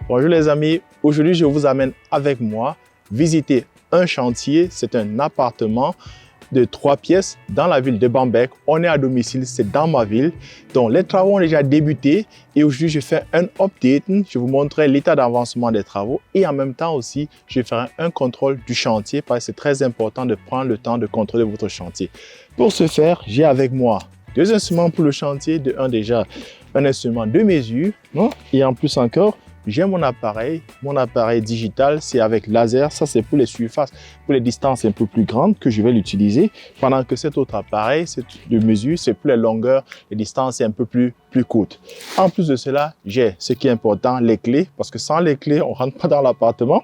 Bonjour les amis, aujourd'hui je vous amène avec moi visiter un chantier. C'est un appartement de 3 pièces dans la ville de Bamberg. On est à domicile, c'est dans ma ville. Donc les travaux ont déjà débuté et aujourd'hui je fais un update. Je vous montrerai l'état d'avancement des travaux et en même temps aussi je ferai un contrôle du chantier parce que c'est très important de prendre le temps de contrôler votre chantier. Pour ce faire, j'ai avec moi 2 instruments pour le chantier. Déjà un instrument de mesure et en plus encore j'ai mon appareil digital, c'est avec laser. Ça, c'est pour les surfaces, pour les distances un peu plus grandes que je vais l'utiliser. Pendant que cet autre appareil, de mesure, c'est pour les longueurs, les distances un peu plus courtes. En plus de cela, j'ai ce qui est important, les clés, parce que sans les clés, on ne rentre pas dans l'appartement.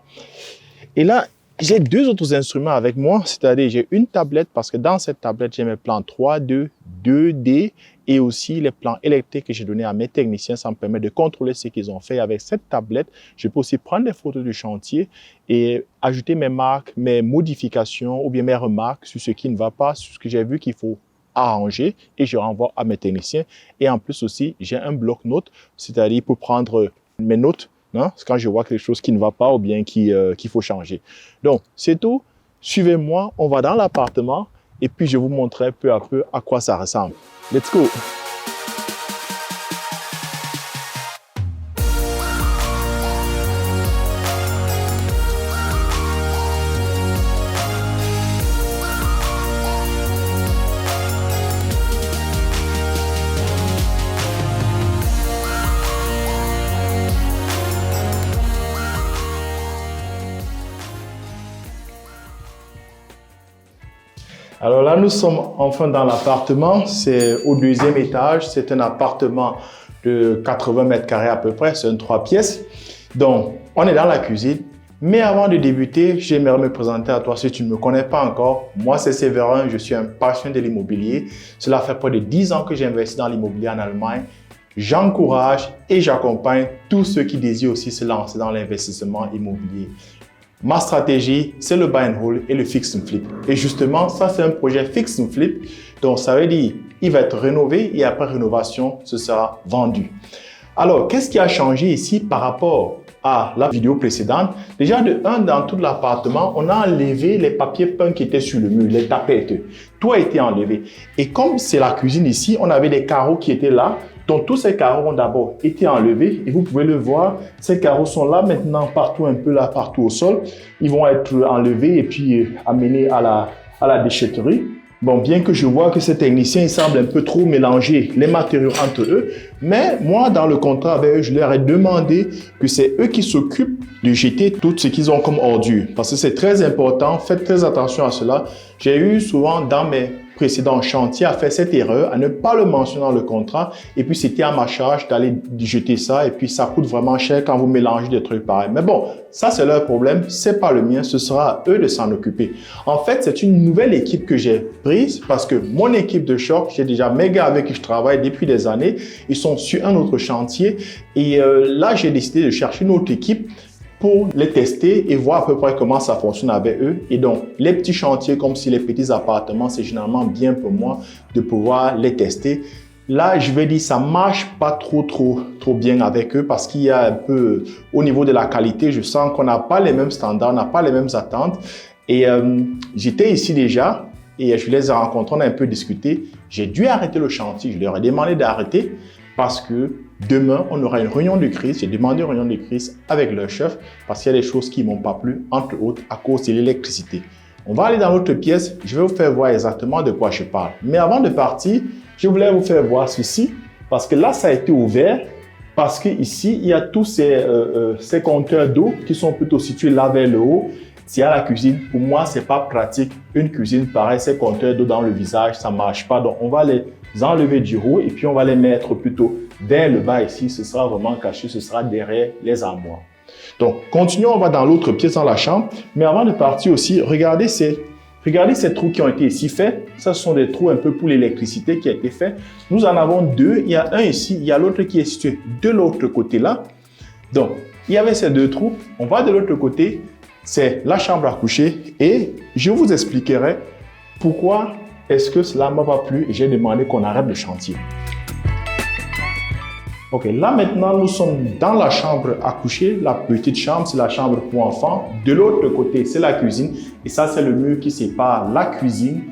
Et là, j'ai 2 autres instruments avec moi, c'est-à-dire j'ai une tablette parce que dans cette tablette, j'ai mes plans 3D, 2D et aussi les plans électriques que j'ai donnés à mes techniciens. Ça me permet de contrôler ce qu'ils ont fait. Avec cette tablette, je peux aussi prendre des photos du chantier et ajouter mes marques, mes modifications ou bien mes remarques sur ce qui ne va pas, sur ce que j'ai vu qu'il faut arranger et je renvoie à mes techniciens. Et en plus aussi, j'ai un bloc-notes, c'est-à-dire pour prendre mes notes quand je vois quelque chose qui ne va pas ou bien qu'il faut changer. Donc, c'est tout. Suivez-moi, on va dans l'appartement et puis je vous montrerai peu à peu à quoi ça ressemble. Let's go! Alors là, nous sommes enfin dans l'appartement. C'est au 2e étage. C'est un appartement de 80 mètres carrés à peu près. C'est un 3 pièces. Donc, on est dans la cuisine. Mais avant de débuter, j'aimerais me présenter à toi si tu ne me connais pas encore. Moi, c'est Séverin. Je suis un passionné de l'immobilier. Cela fait près de 10 ans que j'investis dans l'immobilier en Allemagne. J'encourage et j'accompagne tous ceux qui désirent aussi se lancer dans l'investissement immobilier. Ma stratégie, c'est le buy and hold et le fix and flip. Et justement, ça, c'est un projet fix and flip. Donc, ça veut dire il va être rénové et après rénovation, ce sera vendu. Alors, qu'est-ce qui a changé ici par rapport à la vidéo précédente? Déjà, dans tout l'appartement, on a enlevé les papiers peints qui étaient sur le mur, les tapettes. Tout a été enlevé. Et comme c'est la cuisine ici, on avait des carreaux qui étaient là. Donc, tous ces carreaux ont d'abord été enlevés et vous pouvez le voir, ces carreaux sont là maintenant partout un peu là, partout au sol. Ils vont être enlevés et puis amenés à la déchetterie. Bon, bien que je vois que ces techniciens, ils semblent un peu trop mélanger les matériaux entre eux, mais moi, dans le contrat avec eux, je leur ai demandé que c'est eux qui s'occupent de jeter tout ce qu'ils ont comme ordure. Parce que c'est très important, faites très attention à cela. J'ai eu souvent dans mes précédents chantiers à faire cette erreur, à ne pas le mentionner dans le contrat, et puis c'était à ma charge d'aller jeter ça, et puis ça coûte vraiment cher quand vous mélangez des trucs pareils. Mais bon, ça c'est leur problème, c'est pas le mien, ce sera à eux de s'en occuper. En fait, c'est une nouvelle équipe que j'ai prise parce que mon équipe de choc, j'ai déjà mes gars avec qui je travaille depuis des années, ils sont sur un autre chantier, et là j'ai décidé de chercher une autre équipe pour les tester et voir à peu près comment ça fonctionne avec eux. Et donc, les petits chantiers comme si les petits appartements, c'est généralement bien pour moi de pouvoir les tester. Là, je vais dire, ça marche pas trop bien avec eux parce qu'il y a un peu, au niveau de la qualité, je sens qu'on n'a pas les mêmes standards, on n'a pas les mêmes attentes. Et j'étais ici déjà et je les ai rencontrés, on a un peu discuté. J'ai dû arrêter le chantier, je leur ai demandé d'arrêter parce que demain, on aura une réunion de crise. J'ai demandé une réunion de crise avec leur chef parce qu'il y a des choses qui ne m'ont pas plu, entre autres, à cause de l'électricité. On va aller dans l'autre pièce. Je vais vous faire voir exactement de quoi je parle. Mais avant de partir, je voulais vous faire voir ceci parce que là, ça a été ouvert parce qu'ici, il y a tous ces compteurs d'eau qui sont plutôt situés là vers le haut. C'est à la cuisine. Pour moi, c'est pas pratique. Une cuisine pareil, ces compteurs d'eau dans le visage, ça marche pas. Donc, on va les enlever du haut et puis on va les mettre plutôt vers le bas ici. Ce sera vraiment caché, ce sera derrière les armoires. Donc, continuons, on va dans l'autre pièce, dans la chambre. Mais avant de partir aussi, regardez ces trous qui ont été ici faits. Ça, ce sont des trous un peu pour l'électricité qui a été fait. Nous en avons 2. Il y a un ici, il y a l'autre qui est situé de l'autre côté là. Donc, il y avait ces 2 trous. On va de l'autre côté. C'est la chambre à coucher et je vous expliquerai pourquoi est-ce que cela ne m'a pas plu et j'ai demandé qu'on arrête le chantier. Ok, là maintenant, nous sommes dans la chambre à coucher. La petite chambre, c'est la chambre pour enfants. De l'autre côté, c'est la cuisine. Et ça, c'est le mur qui sépare la cuisine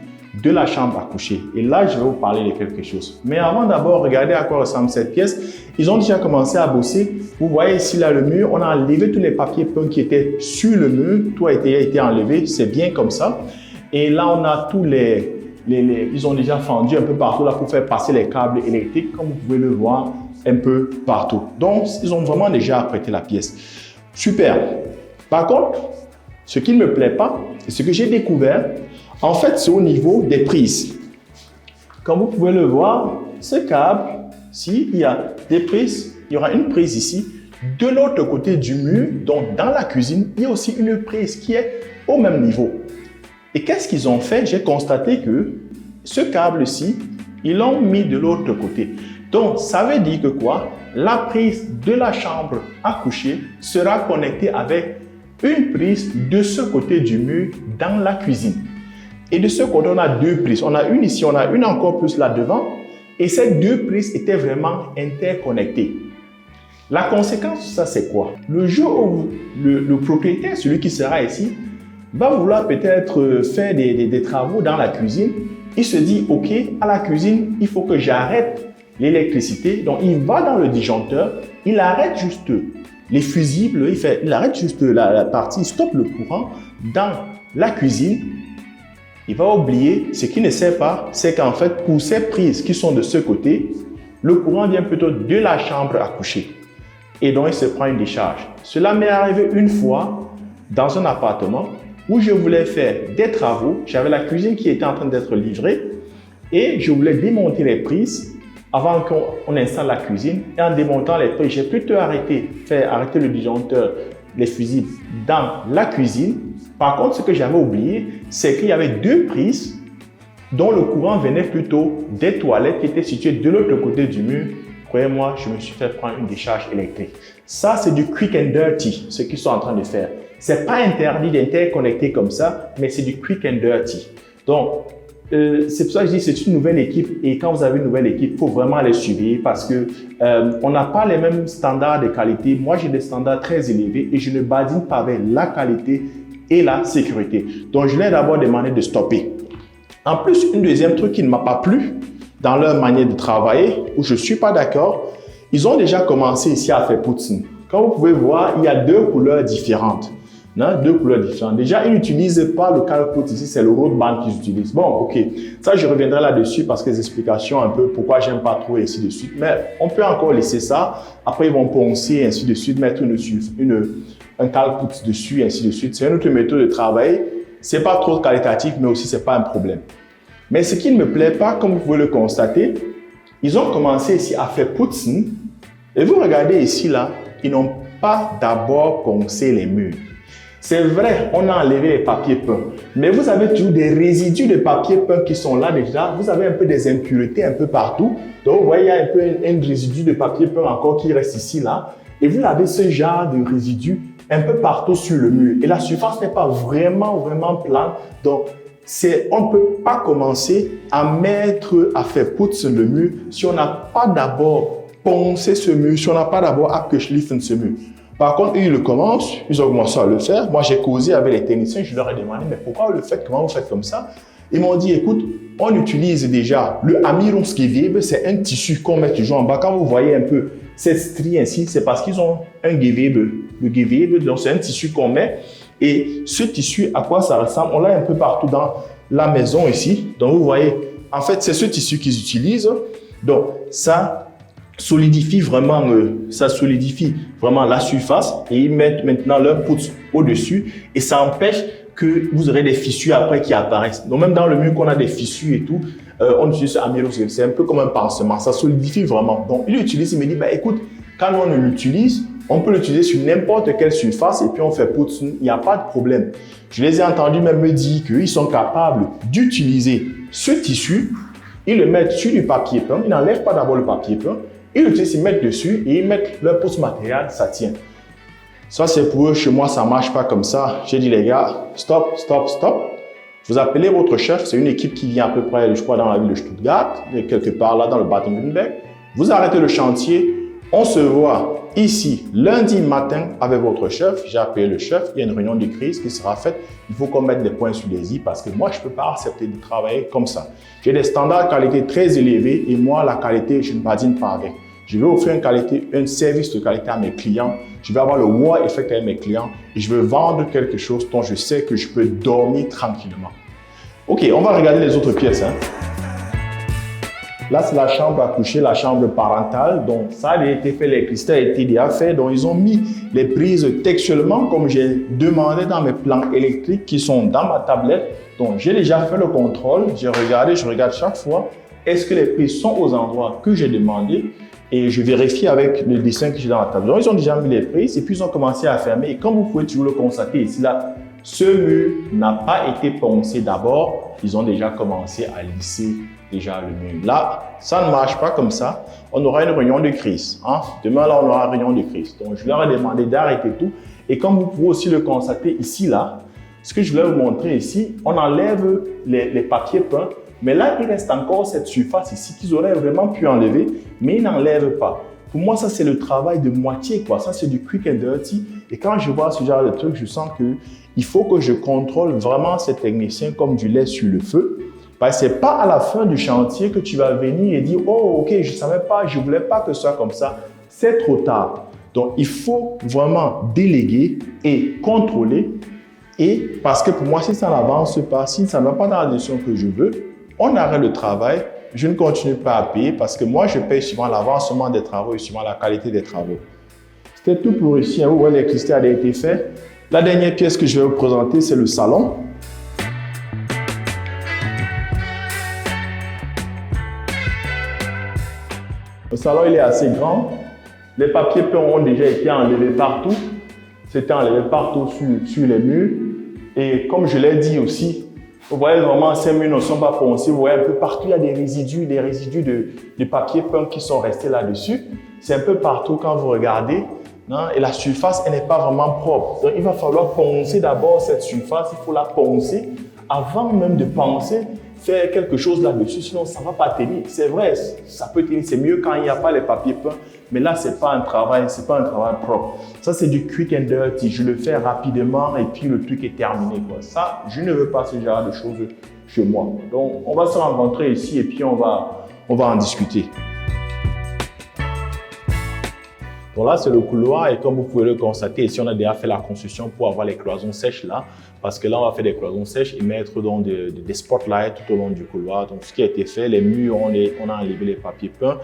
de la chambre à coucher. Et là, je vais vous parler de quelque chose. Mais avant d'abord, regardez à quoi ressemble cette pièce. Ils ont déjà commencé à bosser. Vous voyez ici, là, le mur. On a enlevé tous les papiers peints qui étaient sur le mur. Tout a été enlevé. C'est bien comme ça. Et là, on a tous ils ont déjà fendu un peu partout là pour faire passer les câbles électriques, comme vous pouvez le voir un peu partout. Donc, ils ont vraiment déjà apprêté la pièce. Super. Par contre, ce qui ne me plaît pas, et ce que j'ai découvert, en fait, c'est au niveau des prises. Comme vous pouvez le voir, ce câble, s'il y a des prises, il y aura une prise ici. De l'autre côté du mur, donc dans la cuisine, il y a aussi une prise qui est au même niveau. Et qu'est-ce qu'ils ont fait? J'ai constaté que ce câble-ci, ils l'ont mis de l'autre côté. Donc, ça veut dire que quoi? La prise de la chambre à coucher sera connectée avec une prise de ce côté du mur dans la cuisine. Et de ce côté, on a deux prises. On a une ici, on a une encore plus là devant. Et ces deux prises étaient vraiment interconnectées. La conséquence de ça, c'est quoi? Le jour où le propriétaire, celui qui sera ici, va vouloir peut-être faire des travaux dans la cuisine, il se dit, OK, à la cuisine, il faut que j'arrête l'électricité. Donc, il va dans le disjoncteur, il arrête juste les fusibles, il arrête juste la partie, il stoppe le courant dans la cuisine. Il va oublier, ce qu'il ne sait pas, c'est qu'en fait, pour ces prises qui sont de ce côté, le courant vient plutôt de la chambre à coucher. Et donc, il se prend une décharge. Cela m'est arrivé une fois dans un appartement où je voulais faire des travaux. J'avais la cuisine qui était en train d'être livrée et je voulais démonter les prises avant qu'on installe la cuisine. Et en démontant les prises, j'ai plutôt arrêté le disjoncteur, les fusibles dans la cuisine. Par contre, ce que j'avais oublié, c'est qu'il y avait deux prises dont le courant venait plutôt des toilettes qui étaient situées de l'autre côté du mur. Croyez-moi, je me suis fait prendre une décharge électrique. Ça, c'est du quick and dirty, ce qu'ils sont en train de faire. C'est pas interdit d'interconnecter comme ça, mais c'est du quick and dirty. Donc, c'est pour ça que je dis c'est une nouvelle équipe et quand vous avez une nouvelle équipe, il faut vraiment les suivre parce que on n'a pas les mêmes standards de qualité. Moi, j'ai des standards très élevés et je ne badine pas avec la qualité et la sécurité. Donc, je leur ai d'abord demandé de stopper. En plus, un deuxième truc qui ne m'a pas plu dans leur manière de travailler, où je ne suis pas d'accord, ils ont déjà commencé ici à faire poutine. Comme vous pouvez voir, il y a deux couleurs différentes. Deux couleurs différentes. Déjà, ils n'utilisent pas le calpout ici, c'est le road band qu'ils utilisent. Bon, ok. Ça, je reviendrai là-dessus parce que les explications un peu pourquoi j'aime pas trop et ainsi de suite. Mais on peut encore laisser ça. Après, ils vont poncer et ainsi de suite, mettre un calpout dessus et ainsi de suite. C'est une autre méthode de travail. C'est pas trop qualitatif, mais aussi c'est pas un problème. Mais ce qui ne me plaît pas, comme vous pouvez le constater, ils ont commencé ici à faire poutine. Et vous regardez ici, là, ils n'ont pas d'abord poncé les murs. C'est vrai, on a enlevé les papiers peints, mais vous avez toujours des résidus de papier peint qui sont là déjà. Vous avez un peu des impuretés un peu partout. Donc, vous voyez, il y a un peu un résidu de papier peint encore qui reste ici, là. Et vous avez ce genre de résidus un peu partout sur le mur. Et la surface n'est pas vraiment plane. Donc, on ne peut pas commencer à faire poutine le mur si on n'a pas d'abord poncé ce mur, si on n'a pas d'abord abgeschliffen ce mur. Par contre, ils ont commencé à le faire. Moi, j'ai causé avec les techniciens, je leur ai demandé, mais pourquoi vous le faites, comment vous faites comme ça? Ils m'ont dit, écoute, on utilise déjà le Amirungsgewebe, c'est un tissu qu'on met toujours en bas. Quand vous voyez un peu cette strie ainsi, c'est parce qu'ils ont un Gewebe. Le Gewebe, donc c'est un tissu qu'on met. Et ce tissu, à quoi ça ressemble? On l'a un peu partout dans la maison ici. Donc, vous voyez, en fait, c'est ce tissu qu'ils utilisent. Donc, ça solidifie vraiment la surface et ils mettent maintenant leur poutre au-dessus et ça empêche que vous aurez des fissures après qui apparaissent. Donc, même dans le mur qu'on a des fissures et tout, on utilise Amirungsgewebe. C'est un peu comme un pansement. Ça solidifie vraiment. Donc, il l'utilise, il me dit, écoute, quand on l'utilise, on peut l'utiliser sur n'importe quelle surface et puis on fait poutine, il n'y a pas de problème. Je les ai entendus même me dire qu'ils sont capables d'utiliser ce tissu, ils le mettent sur du papier peint, ils n'enlèvent pas d'abord le papier peint, ils l'utilisent, ils mettent dessus et ils mettent leur pouce matériel, ça tient. Ça c'est pour eux, chez moi ça ne marche pas comme ça. J'ai dit les gars, stop. Vous appelez votre chef, c'est une équipe qui vient à peu près, je crois, dans la ville de Stuttgart, quelque part là dans le Baden-Württemberg. Vous arrêtez le chantier. On se voit ici lundi matin avec votre chef. J'ai appelé le chef. Il y a une réunion de crise qui sera faite. Il faut qu'on mette des points sur les i parce que moi, je ne peux pas accepter de travailler comme ça. J'ai des standards de qualité très élevés et moi, la qualité, je ne badine pas avec. Je vais offrir un service de qualité à mes clients. Je vais avoir le wow effect avec mes clients et je veux vendre quelque chose dont je sais que je peux dormir tranquillement. Ok, on va regarder les autres pièces. Là, c'est la chambre à coucher, la chambre parentale. Donc, ça a été fait, l'électricité a été déjà fait. Donc, ils ont mis les prises textuellement comme j'ai demandé dans mes plans électriques qui sont dans ma tablette. Donc, j'ai déjà fait le contrôle. J'ai regardé, je regarde chaque fois. Est-ce que les prises sont aux endroits que j'ai demandé? Et je vérifie avec le dessin que j'ai dans la table. Donc, ils ont déjà mis les prises et puis ils ont commencé à fermer. Et comme vous pouvez toujours le constater ici, là, ce mur n'a pas été poncé d'abord. Ils ont déjà commencé à lisser déjà le mur. Là, ça ne marche pas comme ça. On aura une réunion de crise. Demain, là, on aura une réunion de crise. Donc, je leur ai demandé d'arrêter tout. Et comme vous pouvez aussi le constater ici, là, ce que je voulais vous montrer ici, on enlève les papiers peints. Mais là, il reste encore cette surface ici qu'ils auraient vraiment pu enlever, mais ils n'enlèvent pas. Pour moi, ça, c'est le travail de moitié, quoi. Ça, c'est du quick and dirty. Et quand je vois ce genre de truc, je sens qu'il faut que je contrôle vraiment ces techniciens comme du lait sur le feu. Parce que ce n'est pas à la fin du chantier que tu vas venir et dire « Oh, ok, je ne savais pas, je ne voulais pas que ce soit comme ça. » C'est trop tard. Donc, il faut vraiment déléguer et contrôler. Et parce que pour moi, si ça n'avance pas, si ça ne va pas dans la direction que je veux, on arrête le travail. Je ne continue pas à payer parce que moi, je paye suivant l'avancement des travaux et suivant la qualité des travaux. C'était tout pour ici. Vous voyez, l'électricité a été faite. La dernière pièce que je vais vous présenter, c'est le salon. Le salon, il est assez grand. Les papiers peints ont déjà été enlevés partout. C'était enlevé partout sur les murs. Et comme je l'ai dit aussi, vous voyez vraiment, ces murs ne sont pas poncés. Vous voyez un peu partout, il y a des résidus de papier peint qui sont restés là-dessus. C'est un peu partout quand vous regardez. Et la surface, elle n'est pas vraiment propre. Donc, il va falloir poncer d'abord cette surface. Il faut la poncer avant même de penser faire quelque chose là-dessus. Sinon, ça ne va pas tenir. C'est vrai, ça peut tenir. C'est mieux quand il n'y a pas les papiers peints. Mais là, ce n'est pas un travail, propre. Ça, c'est du quick and dirty. Je le fais rapidement et puis le truc est terminé, quoi. Ça, je ne veux pas ce genre de choses chez moi. Donc, on va se rencontrer ici et puis on va en discuter. Donc là, c'est le couloir et comme vous pouvez le constater, ici, on a déjà fait la construction pour avoir les cloisons sèches là. Parce que là, on va faire des cloisons sèches et mettre donc des spotlights tout au long du couloir. Donc, ce qui a été fait, les murs, on a enlevé les papiers peints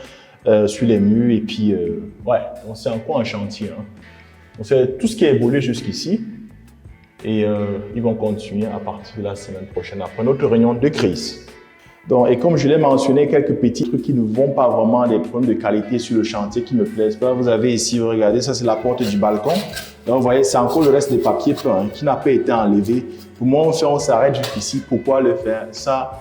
sur les murs et puis, ouais, donc c'est encore un chantier. Donc, c'est tout ce qui a évolué jusqu'ici et ils vont continuer à partir de la semaine prochaine après notre réunion de crise. Donc, et comme je l'ai mentionné, quelques petits trucs qui ne vont pas vraiment, des problèmes de qualité sur le chantier qui ne me plaisent pas. Vous avez ici, vous regardez, ça c'est la porte du balcon. Donc, vous voyez, c'est encore le reste des papiers peints qui n'a pas été enlevé. Pour moi, on s'arrête jusqu'ici. Pourquoi le faire? Ça,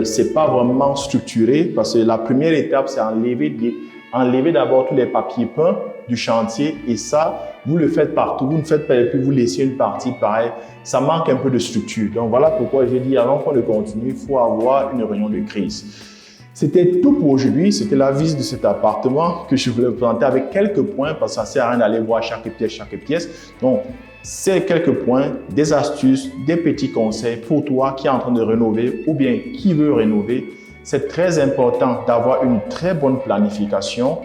c'est pas vraiment structuré parce que la première étape, c'est enlever d'abord tous les papiers peints du chantier et ça, vous le faites partout. Vous ne faites pas et puis vous laissez une partie pareil. Ça manque un peu de structure. Donc, voilà pourquoi j'ai dit avant qu'on ne continue, il faut avoir une réunion de crise. C'était tout pour aujourd'hui. C'était la visite de cet appartement que je voulais vous présenter avec quelques points parce que ça ne sert à rien d'aller voir chaque pièce. Donc, c'est quelques points, des astuces, des petits conseils pour toi qui est en train de rénover ou bien qui veut rénover. C'est très important d'avoir une très bonne planification,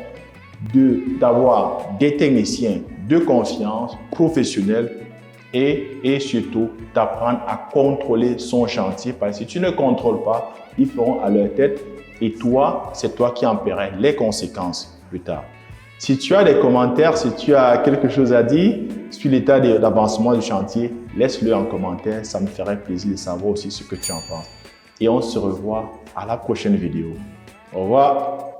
d'avoir des techniciens de confiance, professionnels et surtout d'apprendre à contrôler son chantier parce que si tu ne contrôles pas, ils feront à leur tête et toi, c'est toi qui en paieras les conséquences plus tard. Si tu as des commentaires, si tu as quelque chose à dire sur l'état d'avancement du chantier, laisse-le en commentaire. Ça me ferait plaisir de savoir aussi ce que tu en penses. Et on se revoit à la prochaine vidéo. Au revoir.